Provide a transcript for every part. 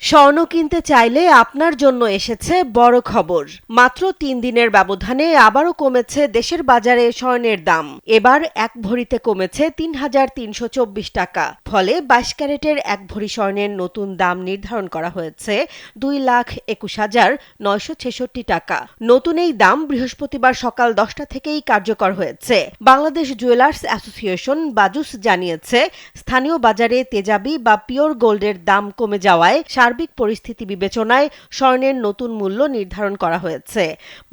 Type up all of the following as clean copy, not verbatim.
স্বর্ণ কিনতে চাইলে আপনার জন্য এসেছে বড় খবর। মাত্র ৩ দিনের ব্যবধানে আবারও কমেছে দেশের বাজারে স্বর্ণের দাম। এবার এক ভরিতে কমেছে ৩,৩২৪ টাকা। ফলে ২২ ক্যারেটের এক ভরি স্বর্ণের নতুন দাম নির্ধারণ করা হয়েছে ২,২১,৯৬৬ টাকা। নতুন এই দাম বৃহস্পতিবার সকাল ১০টা থেকেই কার্যকর হয়েছে। বাংলাদেশ জুয়েলার্স অ্যাসোসিয়েশন বাজুস জানিয়েছে, স্থানীয় বাজারে তেজাবি বা পিওর গোল্ডের দাম কমে যাওয়ায় সার্বিক পরিস্থিতি বিবেচনায় স্বর্ণের নতুন মূল্য নির্ধারণ করা হয়েছে।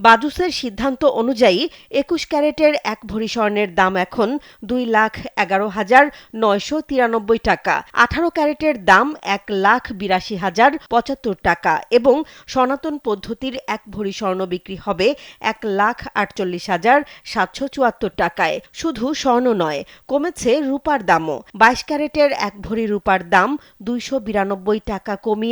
বাজুসের সিদ্ধান্ত অনুযায়ী ২১ ক্যারেটের এক ভরি স্বর্ণের দাম এখন ২,১১,৯৯৩ টাকা, ১৮ ক্যারেটের দাম ১,৮২,০৭৫ টাকা এবং সনাতন পদ্ধতির এক ভরি স্বর্ণ বিক্রি হবে ১,৪৮,৭৭৪ টাকায়। শুধু স্বর্ণ নয়, কমেছে রূপার দামও। ২২ ক্যারেটের এক ভরি রূপার দাম ২৯২ টাকা কমিয়ে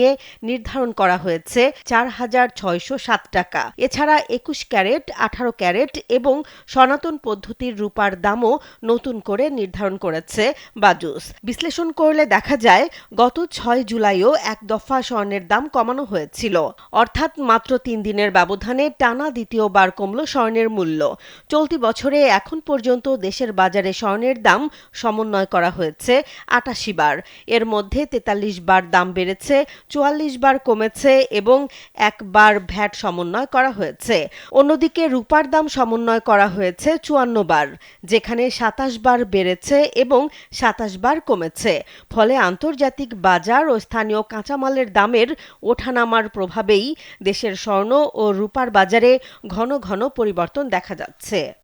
নির্ধারণ করা হয়েছে ৪,৬০৭ টাকা। এছাড়া ২১ ক্যারেট, ১৮ ক্যারেট এবং সনাতন পদ্ধতির রূপার দামও নতুন করে নির্ধারণ করেছে বাজুস। বিশ্লেষণ করলে দেখা যায়, গত ৬ জুলাইও এক দফা স্বর্ণের দাম কমানো হয়েছিল। অর্থাৎ মাত্র ৩ দিনের ব্যবধানে টানা দ্বিতীয়বার কমল স্বর্ণের মূল্য। চলতি বছরে এখন পর্যন্ত দেশের বাজারে স্বর্ণের দাম সমন্বয় করা হয়েছে ৮৮ বার। এর মধ্যে ৪৩ বার দাম বেড়েছে, ৪৪ বার কমেছে এবং একবার ভ্যাট সমন্বয় করা হয়েছে। অন্যদিকে রূপার দাম সমন্বয় করা হয়েছে ৫৪ বার, যেখানে ২৭ বার বেড়েছে এবং ২৭ বার কমেছে। ফলে আন্তর্জাতিক বাজার ও স্থানীয় কাঁচামালের দামের ওঠানামার প্রভাবেই দেশের স্বর্ণ ও রূপার বাজারে ঘন ঘন পরিবর্তন দেখা যাচ্ছে।